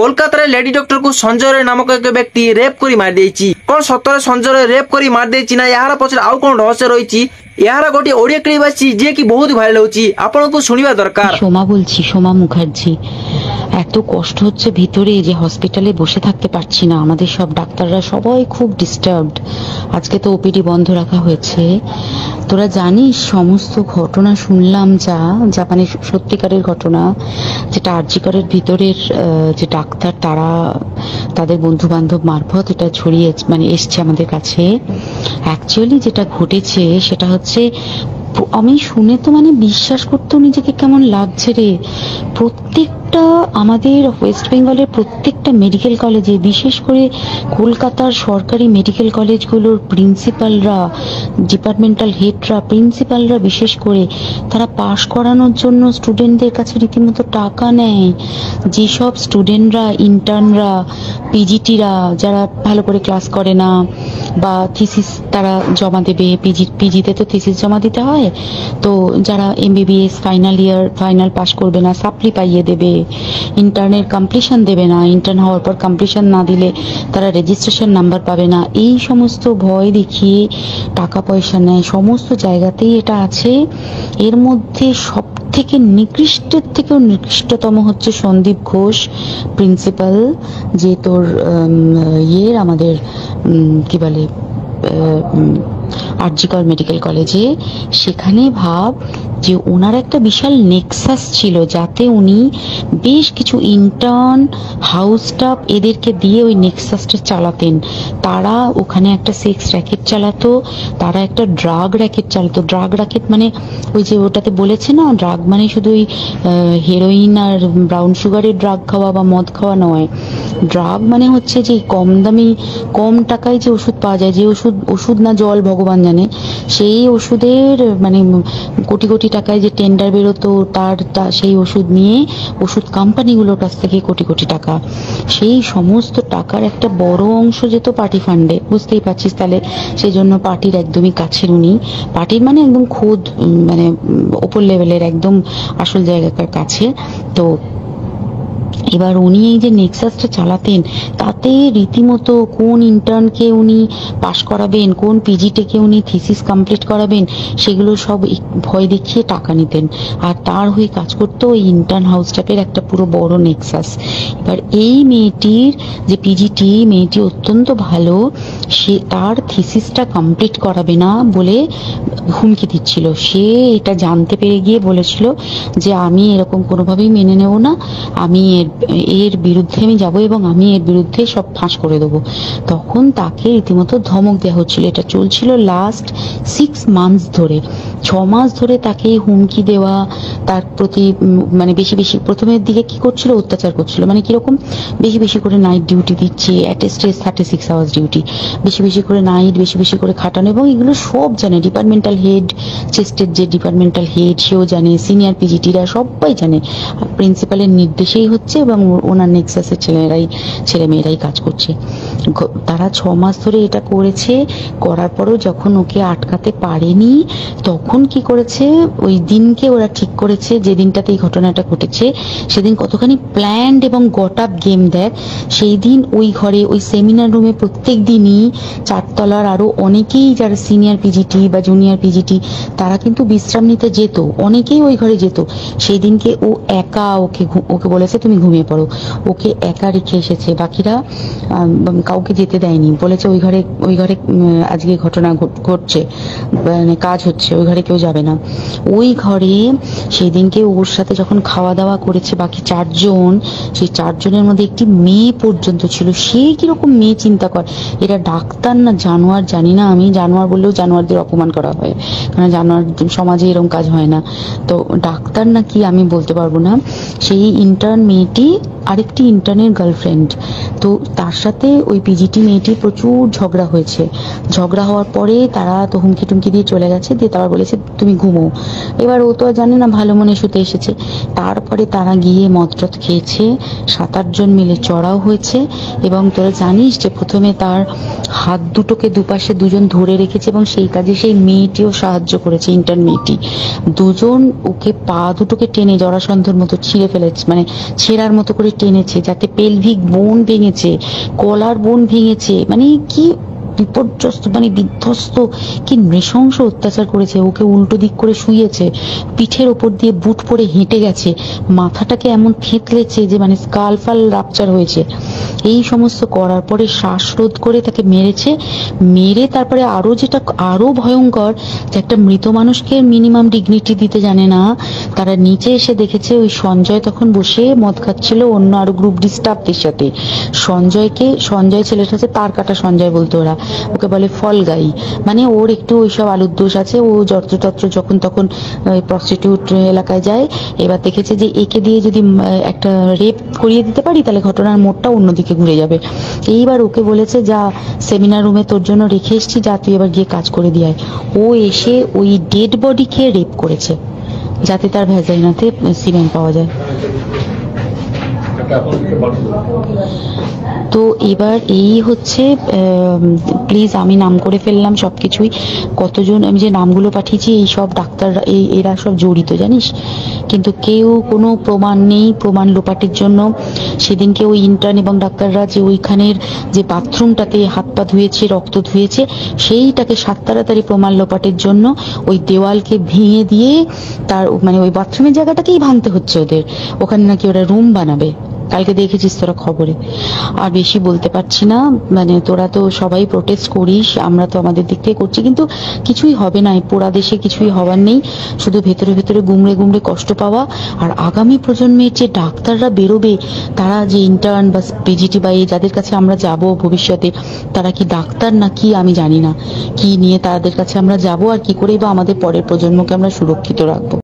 Kolkata lady doctor को संजय नामक एक व्यक्ति रेप कर मार देछि। कौन सतरे संजय रेप कर मार देछि ना यार पछरे आउ कोन रहस्य रहिछि यार गोटे ओडिया क्लिप आछि जे कि बहुत भाइराल होछि आपनको सुनिबा दरकार। সোমা বলছি, সোমা মুখার্জি। এত কষ্ট হচ্ছে ভিতরে যে হসপিটালে বসে থাকতে পারছি না। আমাদের সব ডাক্তাররা সবাই খুব ডিস্টার্বড। আজকে তো ওপিডি বন্ধ রাখা হয়েছে। তোরা জানিস সমস্ত ঘটনা শুনলাম যা মানে সত্যিকারের ঘটনা, যেটা আরজিকরের ভিতরের যে ডাক্তার তারা তাদের বন্ধু বান্ধব মারফত এটা ছড়িয়ে মানে এসছে আমাদের কাছে। অ্যাকচুয়ালি যেটা ঘটেছে সেটা হচ্ছে, আমি শুনে তো মানে বিশ্বাস করতেও নিজেকে কেমন লাগছে রে। প্রত্যেকটা আমাদের ওয়েস্ট বেঙ্গলের প্রত্যেকটা মেডিকেল কলেজে, বিশেষ করে কলকাতার সরকারি মেডিকেল কলেজগুলোর প্রিন্সিপালরা, ডিপার্টমেন্টাল হেডরা, প্রিন্সিপালরা বিশেষ করে তারা পাশ করানোর জন্য স্টুডেন্টদের কাছে রীতিমতো টাকা নেয়। যেসব স্টুডেন্টরা, ইন্টার্নরা, পিজিটিরা যারা ভালো করে ক্লাস করে না বা থিসিস তারা জমা দেবে, পিজিতে তো থিসিস জমা দিতে হয়, তো যারা এমবিবিএস ফাইনাল পাস করবে না সাপ্লি পাইয়ে দেবে, ইন্টার্নের কমপ্লিশন দেবে না, ইন্টার্ন হওয়ার পর কমপ্লিশন না দিলে তারা রেজিস্ট্রেশন নাম্বার পাবে না, এই সমস্ত ভয় দেখিয়ে টাকা পয়সা নেয়। সমস্ত জায়গাতেই এটা আছে। এর মধ্যে সব থেকে নিকৃষ্টের থেকেও নিকৃষ্টতম হচ্ছে সন্দীপ ঘোষ প্রিন্সিপাল, যে তোর আমাদের কি বলে আরজিকর মেডিকেল কলেজে। সেখানে ভাব যে ওনার একটা বিশাল নেক্সাস ছিল, যাতে উনি বেশ কিছু ইন্টার্ন, হাউস স্টাফ এদেরকে দিয়ে ওই নেক্সাসটা চালাতেন। তারা ওখানে একটা সেক্স র্যাকেট চালাতো, তারা একটা ড্রাগ র্যাকেট চালাতো। ড্রাগ র্যাকেট মানে ওই যে ওটাতে বলেছে না, ড্রাগ মানে শুধু ওই হেরোইন আর ব্রাউন সুগারের ড্রাগ খাওয়া বা মদ খাওয়া নয়। ড্রাগ মানে হচ্ছে যে কম দামি, কম টাকায় যে ওষুধ পাওয়া যায়, যে ওষুধ না জল ভগবান জানে, সেই ওষুধের মানে কোটি কোটি টাকায় যে টেন্ডার বেরোতো, তার সেই ওষুধ নিয়ে ওষুধ কোম্পানিগুলোর কাছ থেকে কোটি কোটি টাকা, সেই সমস্ত টাকার একটা বড় অংশ যেত পার্টি ফান্ডে। বুঝতেই পারছিস তাহলে সেই জন্য পার্টির একদমই কাছের উনি, পার্টির মানে একদম খোদ মানে ওপর লেভেলের একদম আসল জায়গাকার কাছে। তো এবার উনি এই যে নেক্সাসটা চালাতেন, তাতে রীতিমতো কোন ইন্টার্নকে উনি পাশ করাবেন, কোন পিজিটিকে উনি থিসিস কমপ্লিট করাবেন, সেগুলো সব ভয় দেখিয়ে টাকা নিতেন। আর তার হয়ে কাজ করতো ওই ইন্টার্ন হাউস স্টাফের একটা পুরো বড় নেক্সাস। এবার এই মেয়েটির যে পিজিটি, মেয়েটি অত্যন্ত ভালো, সে তার থিসিসটা কমপ্লিট করাবে না বলে হুমকি দিচ্ছিল। সে এটা জানতে পেরে গিয়ে বলেছিল যে আমি এরকম কোনোভাবেই মেনে নেব না, আমি এর বিরুদ্ধে আমি যাব এবং আমি এর বিরুদ্ধে সব ফাঁস করে দেবো। তখন তাকে রীতিমতো ধমক দেওয়া হচ্ছিল। এটা চলছিল লাস্ট 6 মান্থস ধরে, 6 মাস ধরে তাকে হুমকি দেওয়া, তার প্রতি মানে বেশি বেশি প্রথমের দিকে কি করছিল, অত্যাচার করছিল। মানে কিরকম, বেশি বেশি করে নাইট ডিউটি দিচ্ছে, অ্যাটেস্টেজ 36 আওয়ার্স ডিউটি, বেশি বেশি করে নাইট, বেশি বেশি করে খাটানো, এবং এগুলো সব জানে ডিপার্টমেন্টাল হেড, চেস্টের যে ডিপার্টমেন্টাল হেড সেও জানে, সিনিয়র পিজিটিরা সবাই জানে। প্রিন্সিপালের নির্দেশেই হচ্ছে এবং ওনার নেক্সাসের ছেলে মেয়েরাই কাজ করছে। তারা 6 মাস ধরে এটা করেছে। করার পরও যখন ওকে আটকাতে পারেনি, তখন কি করেছে, ওই দিনকে ওরা ঠিক করেছে, যে দিনটাতে এই ঘটনাটা ঘটেছে সেদিন কতখানি প্ল্যান্ড এবং গট আপ গেম দেখ। সেই দিন ওই ঘরে, ওই সেমিনার রুমে প্রত্যেক দিনই 4 তলার আরো অনেকেই যারা সিনিয়র পিজিটি বা জুনিয়র পিজিটি তারা কিন্তু বিশ্রাম নিতে যেত, অনেকেই ওই ঘরে যেত। সেই দিনকে ও একা, ওকে বলেছে তুমি ঘুমিয়ে পড়ো, ওকে একা রেখে এসেছে, বাকিরা কাউকে যেতে দেয়নি। বলেছে ওই ঘরে আজকে ঘটনা ঘটছে, মানে কাজ হচ্ছে, ওই ঘরে কেউ যাবে না। ওই ঘরে সেই দিনকে ওর সাথে যখন খাওয়া দাওয়া করেছে বাকি 4 জন, সেই 4 জনের মধ্যে একটি মেয়ে পর্যন্ত ছিল। সে কিরকম মেয়ে চিন্তা কর, এরা ডাক্তার না জানোয়ার জানি না, আমি জানোয়ার বললেও জানোয়ারদের অপমান করা হয়, কারণ জানোয়ার সমাজে এরকম কাজ হয় না। তো ডাক্তার না কি আমি বলতে পারবো না। সেই ইন্টার্ন মেয়েটি আরেকটি ইন্টার্নের গার্লফ্রেন্ড, তো তার সাথে ওই পিজিটি মেয়েটির প্রচুর ঝগড়া হয়েছে। ঝগড়া হওয়ার পরে তারা তো হুমকি হুমকি দিয়ে চলে গেছে, দিয়ে তারপর বলেছে তুমি ঘুমো। এবার ও তো আর জানে না, ভালো মনে শুতে এসেছে। তারপরে তারা গিয়ে মদটদ খেয়েছে, 7-8 জন মিলে চড়াও হয়েছে। এবং তোরা জানিস যে প্রথমে তার হাত দুটোকে দুপাশে দুজন ধরে রেখেছে এবং সেই কাজে সেই মেয়েটিও সাহায্য করেছে, ইন্টার্ন মেয়েটি। দুজন ওকে পা দুটোকে টেনে জরাসন্ধর মতো ছিঁড়ে ফেলেছে, মানে ছেঁড়ার মতো করে টেনেছে, যাতে পেলভিক বোন ভেঙেছে, কলার বোন ভেঙেছে। মানে কি বিপর্যস্ত, মানে বিধ্বস্ত, কি নৃশংস অত্যাচার করেছে। ওকে উল্টো দিক করে শুইয়েছে, পিঠের ওপর দিয়ে বুট পরে হেঁটে গেছে, মাথাটাকে এমন থেতলেছে যে মানে স্কাল ফাল রাপচার হয়েছে। এই সমস্ত করার পরে শ্বাসরোধ করে তাকে মেরেছে। মেরে তারপরে আরো যেটা আরো ভয়ঙ্কর, যে একটা মৃত মানুষকে মিনিমাম ডিগনিটি দিতে জানে না। তারা নিচে এসে দেখেছে ওই সঞ্জয় তখন বসে মদ খাচ্ছিল অন্য আরো গ্রুপ ডি স্টাফদের সাথে। সঞ্জয় ছেলেটা হচ্ছে তার কাটা সঞ্জয় বলতো ওরা, ওকে বলে ফল গাই। মানে ওর একটু ওইসব আলুর দোষ আছে, ও যত্রতত্র যখন তখন প্রস্টিটিউট এলাকায় যায়। এবার দেখেছে যে একে দিয়ে যদি একটা রেপ করিয়ে দিতে পারি তাহলে ঘটনার মোড়টা অন্যদিকে ঘুরে যাবে। এইবার ওকে বলেছে যা, সেমিনার রুমে তোর জন্য রেখে এসেছি, যা তুই এবার গিয়ে কাজ করে দিয়ে আয়। ও এসে ওই ডেড বডিকে রেপ করেছে যাতে তার ভ্যাজাইনাতে সিমেন্ট পাওয়া যায়। তো এবার এই হচ্ছে, প্লিজ আমি নাম করে ফেললাম সবকিছুই, কতজন আমি যে নামগুলো পাঠিয়েছি এই সব ডাক্তাররা, এরা সব জড়িত জানিস, কিন্তু কেউ কোনো প্রমাণ নেই। প্রমাণ লোপাটের জন্য সেদিনকে ওই ইন্টার্ন এবং ডাক্তাররা যে ওইখানের যে বাথরুমটাতে হাত পা ধুয়েছে, রক্ত ধুয়েছে, সেইটাকে তাড়াতাড়ি প্রমাণ লোপাটের জন্য ওই দেওয়ালকে ভেঙে দিয়ে তার মানে ওই বাথরুমের জায়গাটাকেই ভাঙতে হচ্ছে ওদের। ওখানে নাকি ওরা রুম বানাবে, কালকে দেখেছিস তোরা খবরে। আর বেশি বলতে পারছি না, মানে তোরা তো সবাই প্রোটেস্ট করিস, আমরা তো আমাদের দিক থেকে করছি, কিন্তু কিছুই হবে না। এই পোড়া দেশে কিছুই হবার নেই, শুধু ভেতরে ভেতরে গুমড়ে গুমড়ে কষ্ট পাওয়া। আর আগামী প্রজন্মের যে ডাক্তাররা বেরোবে, তারা যে ইন্টার্ন বা পিজিটি বা যাদের কাছে আমরা যাব ভবিষ্যতে, তারা কি ডাক্তার না কি আমি জানি না, কি নিয়ে তাদের কাছে আমরা যাব আর কি করে বা আমাদের পরের প্রজন্মকে আমরা সুরক্ষিত রাখবো।